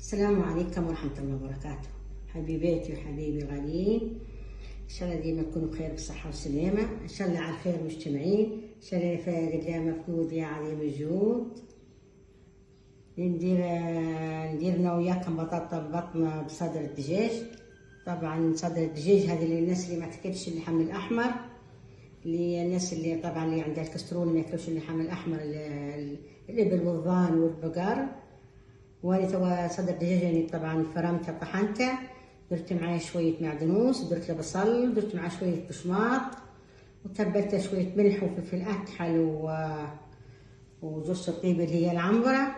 السلام عليكم ورحمة الله وبركاته. حبيباتي وحبيبي الغاليين، إن شاء الله ديما تكونوا بخير بالصحة والسلامة، إن شاء الله على خير مجتمعين، إن شاء الله فاقد لا مفقود يا عظيم الجهود. ندير أنا وياكم بطاطا ببطن بصدر الدجاج. طبعا صدر الدجاج هذه للناس اللي ما تاكلش اللحم الأحمر، اللي الناس اللي طبعا اللي عندها الكسترول ما ياكلوش اللحم الأحمر، الإبل والضان والبقر. وهذه توا صدر دجاج يعني طبعا فرمته طحنته، درت معاه شويه معدنوس، درت له بصل، درت معاه شويه بشماط، وتبلته شويه ملح وفلفل اكحل وجوز الطيب اللي هي العنبره،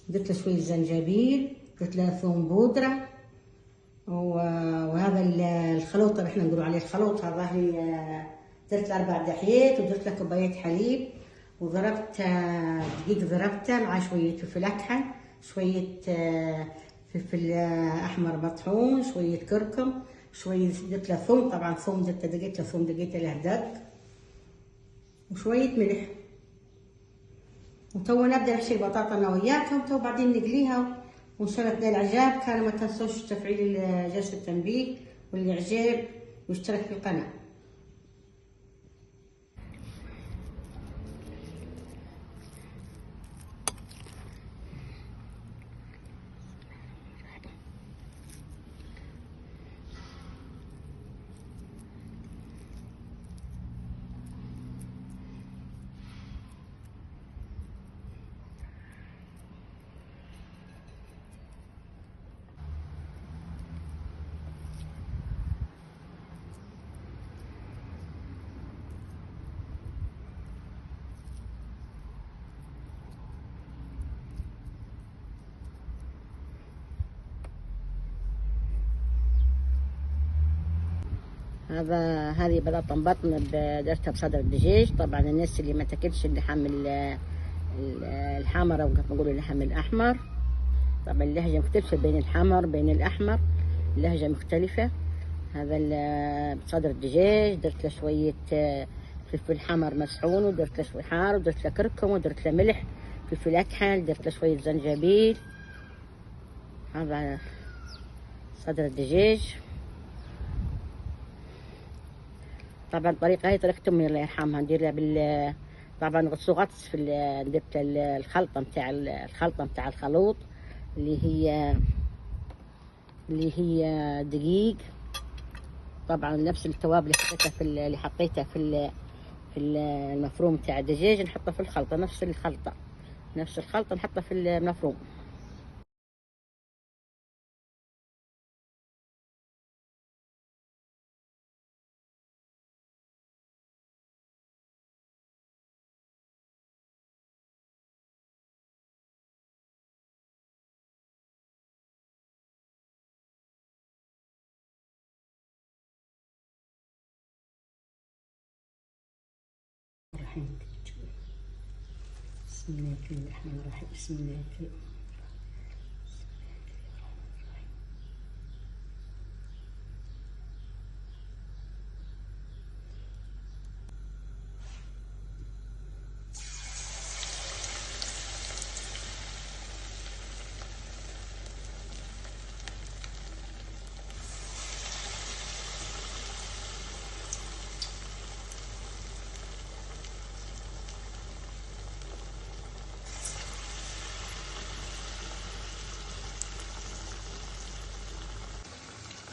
درت له شويه زنجبيل، درت له ثوم بودره، وهذا الخلوط اللي احنا نقولوا عليه الخلوط هذا هي درت له 4 دحيات، ودرت له كوبايه حليب، وضربت دقيق ضربته مع شويه فلفل اكحل، شوية فلفل أحمر مطحون، شوية كركم، شوية درت له ثوم، طبعا ثوم دقيت له ثوم، دقيت له دق، وشوية ملح. وتوا نبدأ نحشي البطاطا أنا وياكم، تو بعدين نقليها وإن شاء الله تنال إعجاب. كان ما تنسوش تفعيل جرس التنبيه والإعجاب واشترك في القناة. هذه بطاطا بطن درتها بصدر الدجاج. طبعا الناس اللي ما تاكلش اللحم الحمر او كيف نقولوا اللحم الاحمر، طبعا اللهجه مختلفه بين الحمر بين الاحمر، اللهجه مختلفه. هذا بصدر الدجاج درت له شويه فلفل حمر مسحون، ودرت له شويه حار، ودرت له كركم، ودرت له ملح، فلفل اكحل، درت له شويه زنجبيل. هذا صدر الدجاج. طبعا الطريقه هي طريقه امي الله يرحمها، نديرها طبعا غطس في درت الخلطه نتاع الخلوط اللي هي دقيق، طبعا نفس التوابل اللي حطيتها في المفروم تاع الدجاج نحطها في الخلطه، نفس الخلطه نحطها في المفروم. بسم الله الرحمن الرحيم. بسم الله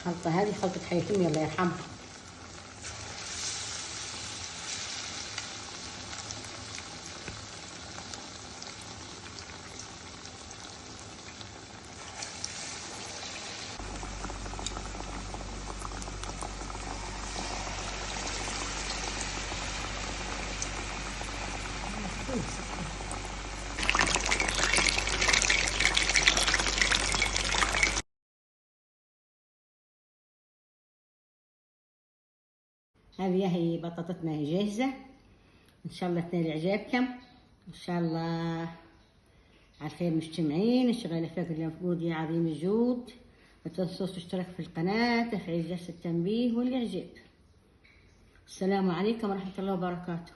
الخلطة هذه خلطة حياة أمي الله يرحمها. هذه هي بطاطتنا هي جاهزة، إن شاء الله تنال إعجابكم، إن شاء الله على خير مجتمعين، الشغالة فاقد المفقود يا عظيم الجود. ما تنسوش تشترك في القناة، تفعيل جرس التنبيه والإعجاب. السلام عليكم ورحمة الله وبركاته.